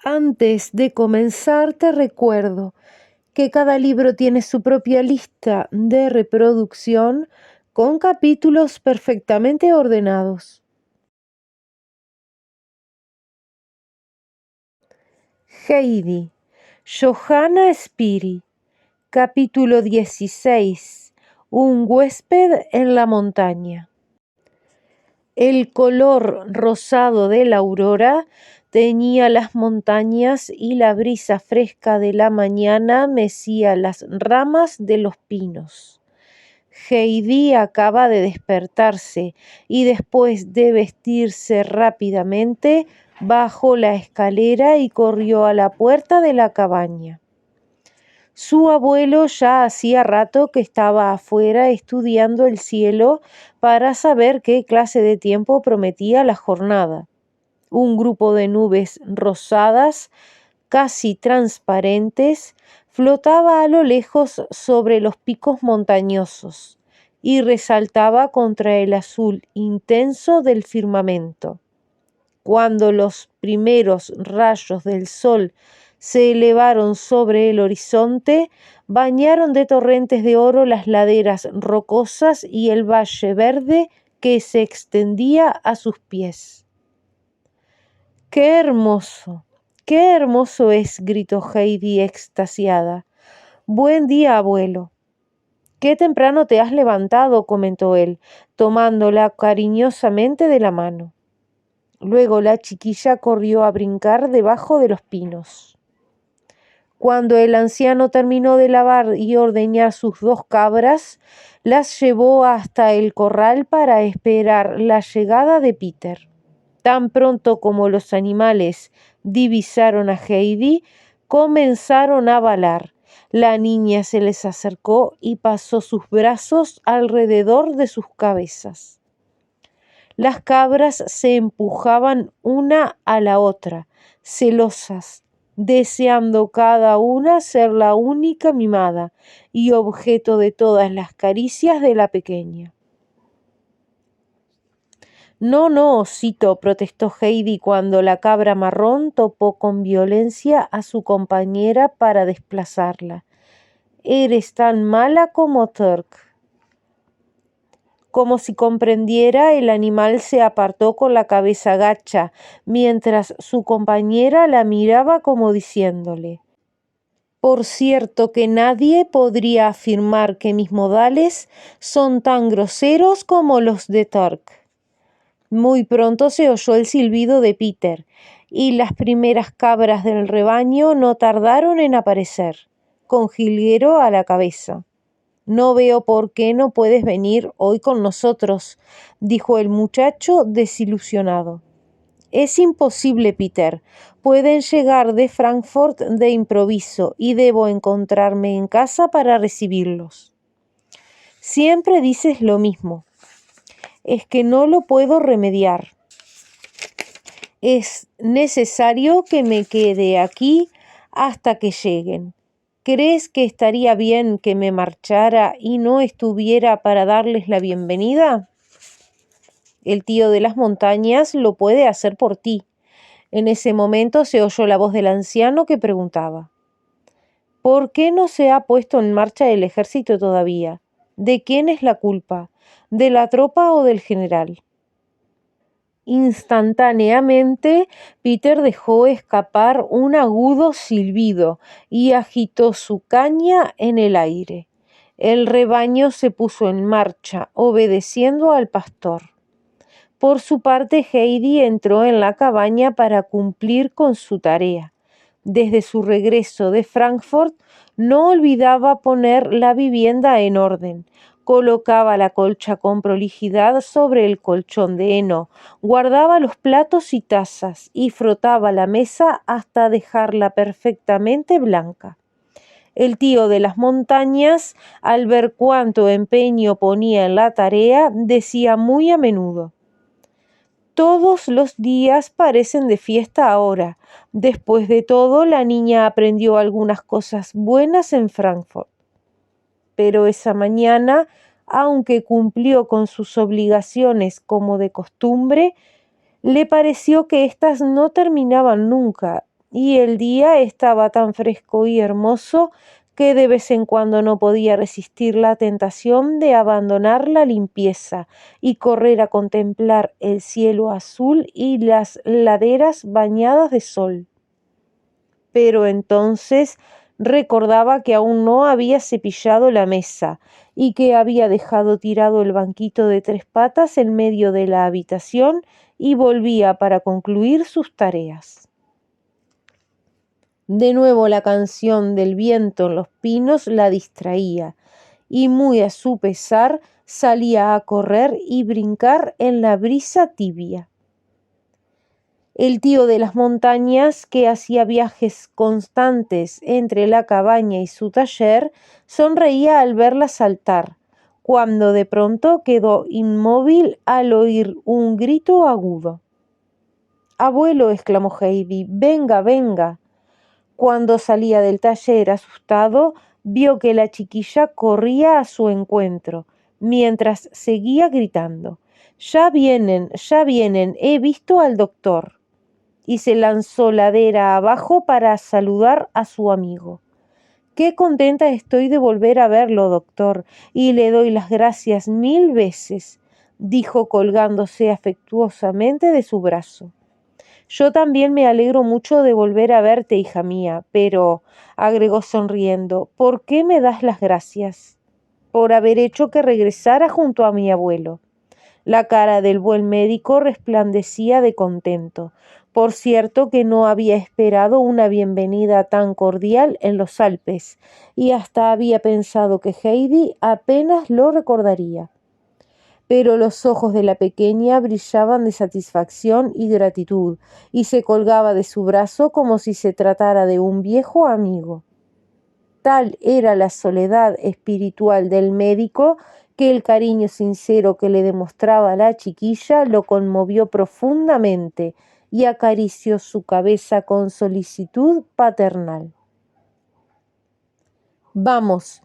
Antes de comenzar, te recuerdo que cada libro tiene su propia lista de reproducción con capítulos perfectamente ordenados. Heidi, Johanna Spiri, capítulo 16. Un huésped en la montaña. El color rosado de la aurora teñía las montañas y la brisa fresca de la mañana mecía las ramas de los pinos. Heidi acaba de despertarse y después de vestirse rápidamente bajó la escalera y corrió a la puerta de la cabaña. Su abuelo ya hacía rato que estaba afuera estudiando el cielo para saber qué clase de tiempo prometía la jornada. Un grupo de nubes rosadas, casi transparentes, flotaba a lo lejos sobre los picos montañosos y resaltaba contra el azul intenso del firmamento. Cuando los primeros rayos del sol se elevaron sobre el horizonte, bañaron de torrentes de oro las laderas rocosas y el valle verde que se extendía a sus pies. ¡Qué hermoso! ¡Qué hermoso es!, gritó Heidi extasiada. Buen día, abuelo. Qué temprano te has levantado, comentó él, tomándola cariñosamente de la mano. Luego la chiquilla corrió a brincar debajo de los pinos. Cuando el anciano terminó de lavar y ordeñar sus 2 cabras, las llevó hasta el corral para esperar la llegada de Peter. Tan pronto como los animales divisaron a Heidi, comenzaron a balar. La niña se les acercó y pasó sus brazos alrededor de sus cabezas. Las cabras se empujaban una a la otra, celosas, deseando cada una ser la única mimada y objeto de todas las caricias de la pequeña. No, no, osito, protestó Heidi cuando la cabra marrón topó con violencia a su compañera para desplazarla. Eres tan mala como Turk. Como si comprendiera, el animal se apartó con la cabeza gacha, mientras su compañera la miraba como diciéndole: por cierto que nadie podría afirmar que mis modales son tan groseros como los de Turk. Muy pronto se oyó el silbido de Peter, y las primeras cabras del rebaño no tardaron en aparecer, con jilguero a la cabeza. No veo por qué no puedes venir hoy con nosotros, dijo el muchacho desilusionado. Es imposible, Peter. Pueden llegar de Frankfurt de improviso y debo encontrarme en casa para recibirlos. Siempre dices lo mismo. Es que no lo puedo remediar. Es necesario que me quede aquí hasta que lleguen. ¿Crees que estaría bien que me marchara y no estuviera para darles la bienvenida? El tío de las montañas lo puede hacer por ti. En ese momento se oyó la voz del anciano que preguntaba: ¿por qué no se ha puesto en marcha el ejército todavía? ¿De quién es la culpa? ¿De la tropa o del general? Instantáneamente, Peter dejó escapar un agudo silbido y agitó su caña en el aire. El rebaño se puso en marcha, obedeciendo al pastor. Por su parte, Heidi entró en la cabaña para cumplir con su tarea. Desde su regreso de Frankfurt, no olvidaba poner la vivienda en orden. Colocaba la colcha con prolijidad sobre el colchón de heno, guardaba los platos y tazas y frotaba la mesa hasta dejarla perfectamente blanca. El tío de las montañas, al ver cuánto empeño ponía en la tarea, decía muy a menudo: todos los días parecen de fiesta ahora. Después de todo, la niña aprendió algunas cosas buenas en Frankfurt. Pero esa mañana, aunque cumplió con sus obligaciones como de costumbre, le pareció que éstas no terminaban nunca y el día estaba tan fresco y hermoso que de vez en cuando no podía resistir la tentación de abandonar la limpieza y correr a contemplar el cielo azul y las laderas bañadas de sol. Pero entonces recordaba que aún no había cepillado la mesa y que había dejado tirado el banquito de 3 patas en medio de la habitación y volvía para concluir sus tareas. De nuevo la canción del viento en los pinos la distraía, y muy a su pesar salía a correr y brincar en la brisa tibia. El tío de las montañas, que hacía viajes constantes entre la cabaña y su taller, sonreía al verla saltar, cuando de pronto quedó inmóvil al oír un grito agudo. «Abuelo», exclamó Heidi, «venga, venga». Cuando salía del taller asustado, vio que la chiquilla corría a su encuentro, mientras seguía gritando: «Ya vienen, he visto al doctor», y se lanzó ladera abajo para saludar a su amigo. «Qué contenta estoy de volver a verlo, doctor, y le doy las gracias 1000 veces», dijo colgándose afectuosamente de su brazo. «Yo también me alegro mucho de volver a verte, hija mía, pero», agregó sonriendo, «¿por qué me das las gracias?» «Por haber hecho que regresara junto a mi abuelo». La cara del buen médico resplandecía de contento. Por cierto que no había esperado una bienvenida tan cordial en los Alpes, y hasta había pensado que Heidi apenas lo recordaría. Pero los ojos de la pequeña brillaban de satisfacción y gratitud, y se colgaba de su brazo como si se tratara de un viejo amigo. Tal era la soledad espiritual del médico que el cariño sincero que le demostraba la chiquilla lo conmovió profundamente y acarició su cabeza con solicitud paternal. «Vamos,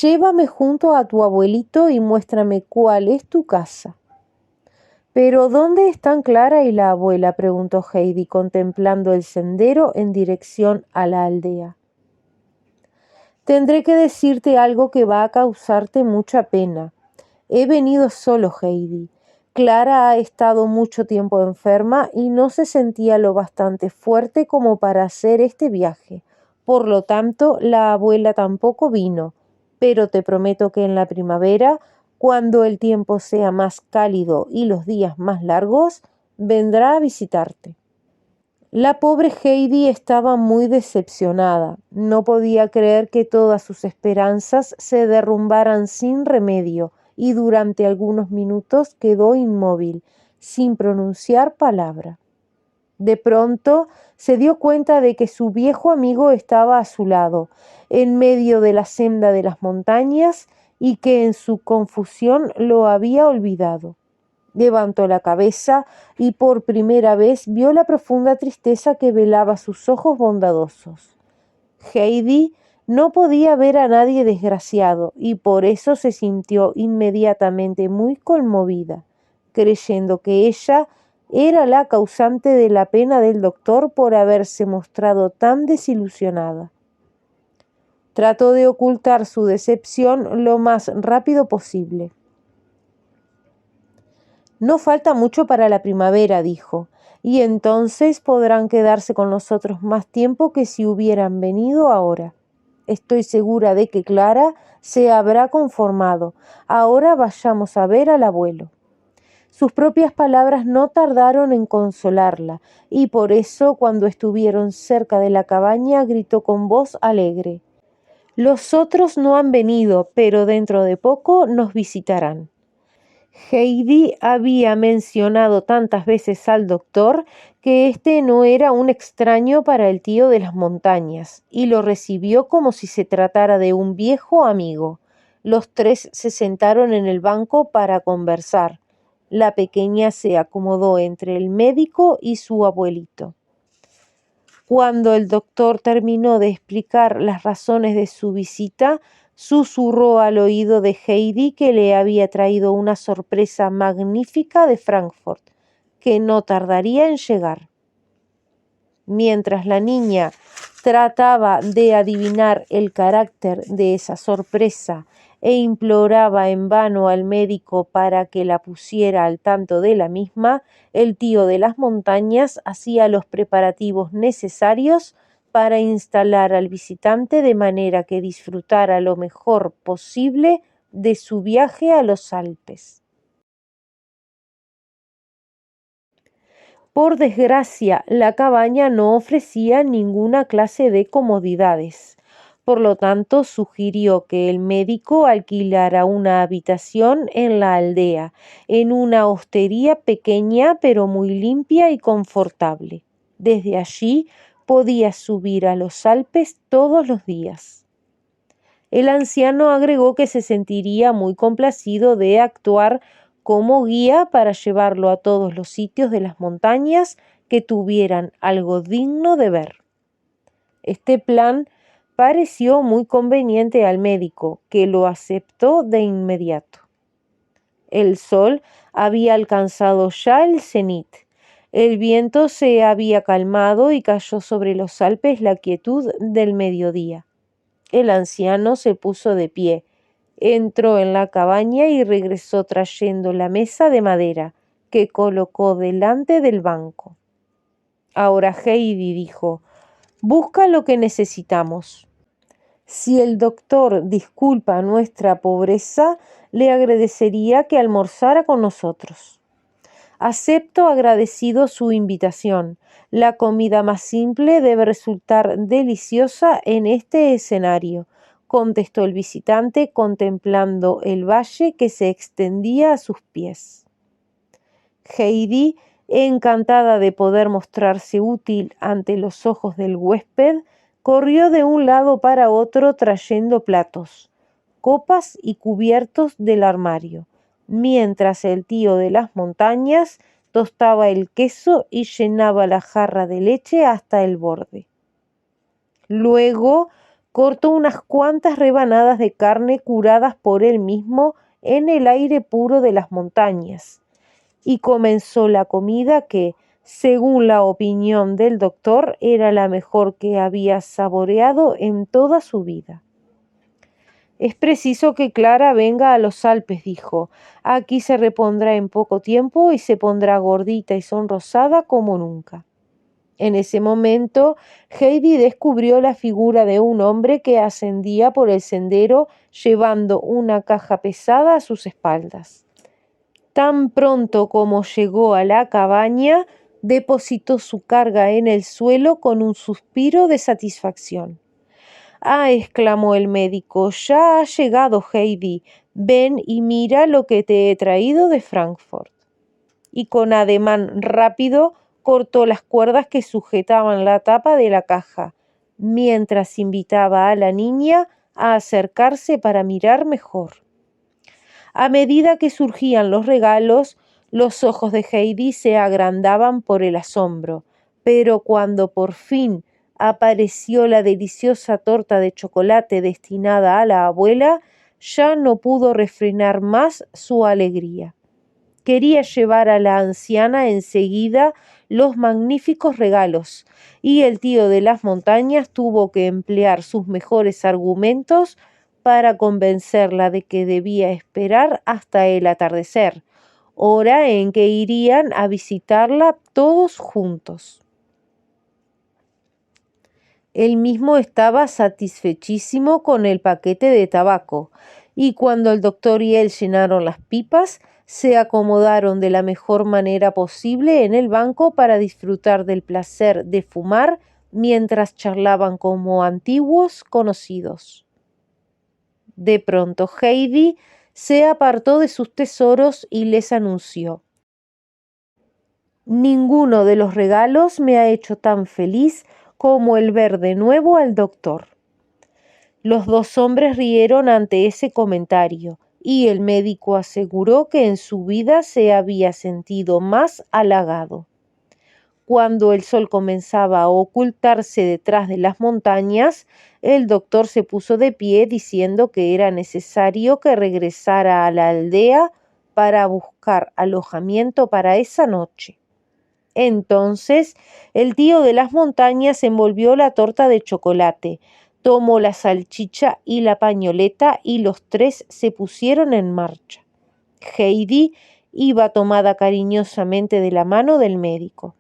llévame junto a tu abuelito y muéstrame cuál es tu casa». «¿Pero dónde están Clara y la abuela?», preguntó Heidi, contemplando el sendero en dirección a la aldea. «Tendré que decirte algo que va a causarte mucha pena. He venido solo, Heidi. Clara ha estado mucho tiempo enferma y no se sentía lo bastante fuerte como para hacer este viaje. Por lo tanto, la abuela tampoco vino, pero te prometo que en la primavera, cuando el tiempo sea más cálido y los días más largos, vendrá a visitarte». La pobre Heidi estaba muy decepcionada. No podía creer que todas sus esperanzas se derrumbaran sin remedio, y durante algunos minutos quedó inmóvil, sin pronunciar palabra. De pronto se dio cuenta de que su viejo amigo estaba a su lado, en medio de la senda de las montañas, y que en su confusión lo había olvidado. Levantó la cabeza y por primera vez vio la profunda tristeza que velaba sus ojos bondadosos. Heidi no podía ver a nadie desgraciado y por eso se sintió inmediatamente muy conmovida, creyendo que ella era la causante de la pena del doctor por haberse mostrado tan desilusionada. Trató de ocultar su decepción lo más rápido posible. «No falta mucho para la primavera», dijo, «y entonces podrán quedarse con nosotros más tiempo que si hubieran venido ahora. Estoy segura de que Clara se habrá conformado. Ahora vayamos a ver al abuelo». Sus propias palabras no tardaron en consolarla, y por eso, cuando estuvieron cerca de la cabaña, gritó con voz alegre: «Los otros no han venido, pero dentro de poco nos visitarán». Heidi había mencionado tantas veces al doctor que este no era un extraño para el tío de las montañas, y lo recibió como si se tratara de un viejo amigo. Los tres se sentaron en el banco para conversar. La pequeña se acomodó entre el médico y su abuelito. Cuando el doctor terminó de explicar las razones de su visita, susurró al oído de Heidi que le había traído una sorpresa magnífica de Frankfurt, que no tardaría en llegar. Mientras la niña trataba de adivinar el carácter de esa sorpresa e imploraba en vano al médico para que la pusiera al tanto de la misma, el tío de las montañas hacía los preparativos necesarios para instalar al visitante de manera que disfrutara lo mejor posible de su viaje a los Alpes. Por desgracia, la cabaña no ofrecía ninguna clase de comodidades. Por lo tanto, sugirió que el médico alquilara una habitación en la aldea, en una hostería pequeña pero muy limpia y confortable. Desde allí podía subir a los Alpes todos los días. El anciano agregó que se sentiría muy complacido de actuar como guía para llevarlo a todos los sitios de las montañas que tuvieran algo digno de ver. Este plan pareció muy conveniente al médico, que lo aceptó de inmediato. El sol había alcanzado ya el cenit. El viento se había calmado y cayó sobre los Alpes la quietud del mediodía. El anciano se puso de pie, entró en la cabaña y regresó trayendo la mesa de madera, que colocó delante del banco. Ahora Heidi dijo: «Busca lo que necesitamos. Si el doctor disculpa nuestra pobreza, le agradecería que almorzara con nosotros». «Acepto agradecido su invitación. La comida más simple debe resultar deliciosa en este escenario», contestó el visitante contemplando el valle que se extendía a sus pies. Heidi, encantada de poder mostrarse útil ante los ojos del huésped, corrió de un lado para otro trayendo platos, copas y cubiertos del armario, mientras el tío de las montañas tostaba el queso y llenaba la jarra de leche hasta el borde. Luego cortó unas cuantas rebanadas de carne curadas por él mismo en el aire puro de las montañas, y comenzó la comida que, según la opinión del doctor, era la mejor que había saboreado en toda su vida. «Es preciso que Clara venga a los Alpes», dijo. «Aquí se repondrá en poco tiempo y se pondrá gordita y sonrosada como nunca». En ese momento, Heidi descubrió la figura de un hombre que ascendía por el sendero llevando una caja pesada a sus espaldas. Tan pronto como llegó a la cabaña, depositó su carga en el suelo con un suspiro de satisfacción. «Ah», exclamó el médico, «ya ha llegado, Heidi. Ven y mira lo que te he traído de Frankfurt». Y con ademán rápido cortó las cuerdas que sujetaban la tapa de la caja, mientras invitaba a la niña a acercarse para mirar mejor. A medida que surgían los regalos, los ojos de Heidi se agrandaban por el asombro, pero cuando por fin apareció la deliciosa torta de chocolate destinada a la abuela, ya no pudo refrenar más su alegría. Quería llevar a la anciana enseguida los magníficos regalos, y el tío de las montañas tuvo que emplear sus mejores argumentos para convencerla de que debía esperar hasta el atardecer, hora en que irían a visitarla todos juntos. Él mismo estaba satisfechísimo con el paquete de tabaco, y cuando el doctor y él llenaron las pipas, se acomodaron de la mejor manera posible en el banco para disfrutar del placer de fumar mientras charlaban como antiguos conocidos. De pronto Heidi se apartó de sus tesoros y les anunció: «Ninguno de los regalos me ha hecho tan feliz como el ver de nuevo al doctor». Los dos hombres rieron ante ese comentario, y el médico aseguró que en su vida se había sentido más halagado. Cuando el sol comenzaba a ocultarse detrás de las montañas, el doctor se puso de pie diciendo que era necesario que regresara a la aldea para buscar alojamiento para esa noche. Entonces el tío de las montañas envolvió la torta de chocolate, tomó la salchicha y la pañoleta y los tres se pusieron en marcha. Heidi iba tomada cariñosamente de la mano del médico.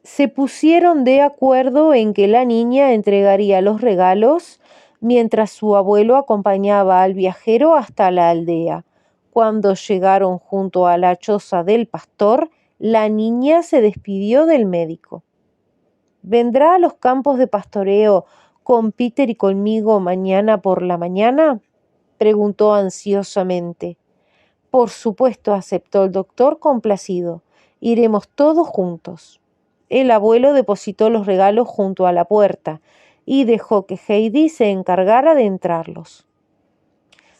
Se pusieron de acuerdo en que la niña entregaría los regalos mientras su abuelo acompañaba al viajero hasta la aldea. Cuando llegaron junto a la choza del pastor, la niña se despidió del médico. ¿Vendrá a los campos de pastoreo con Peter y conmigo mañana por la mañana?, preguntó ansiosamente. Por supuesto, aceptó el doctor complacido. Iremos todos juntos. El abuelo depositó los regalos junto a la puerta y dejó que Heidi se encargara de entrarlos.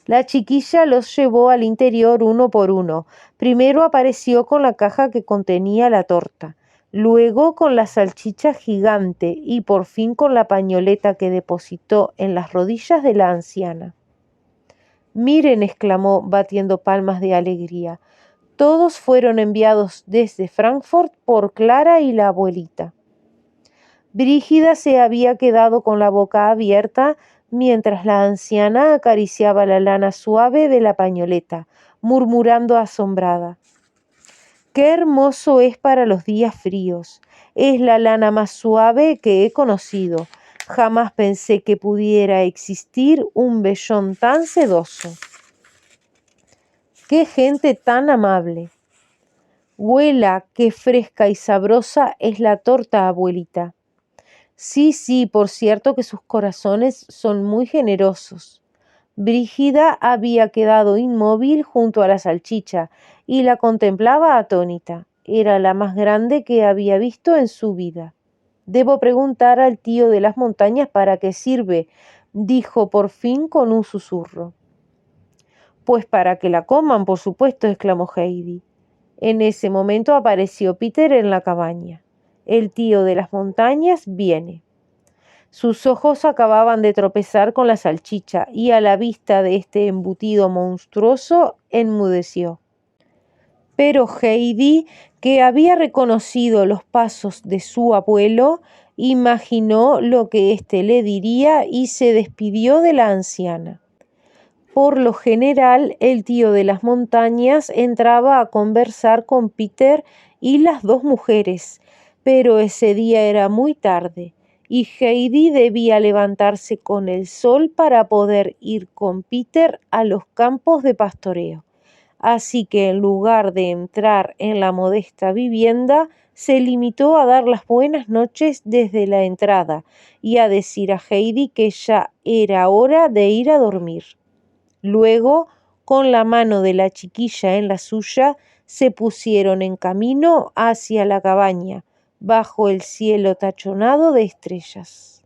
La chiquilla los llevó al interior uno por uno. Primero apareció con la caja que contenía la torta, luego con la salchicha gigante y por fin con la pañoleta que depositó en las rodillas de la anciana. Miren, exclamó, batiendo palmas de alegría. Todos fueron enviados desde Frankfurt por Clara y la abuelita. Brígida se había quedado con la boca abierta mientras la anciana acariciaba la lana suave de la pañoleta, murmurando asombrada. ¡Qué hermoso es para los días fríos! Es la lana más suave que he conocido. Jamás pensé que pudiera existir un vellón tan sedoso. ¡Qué gente tan amable! Huela, qué fresca y sabrosa es la torta, abuelita. Sí, por cierto que sus corazones son muy generosos. Brígida había quedado inmóvil junto a la salchicha y la contemplaba atónita. Era la más grande que había visto en su vida. Debo preguntar al tío de las montañas para qué sirve, dijo por fin con un susurro. Pues para que la coman, por supuesto, exclamó Heidi. En ese momento apareció Peter en la cabaña. El tío de las montañas viene. Sus ojos acababan de tropezar con la salchicha y a la vista de este embutido monstruoso enmudeció. Pero Heidi, que había reconocido los pasos de su abuelo, imaginó lo que éste le diría y se despidió de la anciana. Por lo general, el tío de las montañas entraba a conversar con Peter y las dos mujeres, pero ese día era muy tarde y Heidi debía levantarse con el sol para poder ir con Peter a los campos de pastoreo. Así que en lugar de entrar en la modesta vivienda, se limitó a dar las buenas noches desde la entrada y a decir a Heidi que ya era hora de ir a dormir. Luego, con la mano de la chiquilla en la suya, se pusieron en camino hacia la cabaña, bajo el cielo tachonado de estrellas.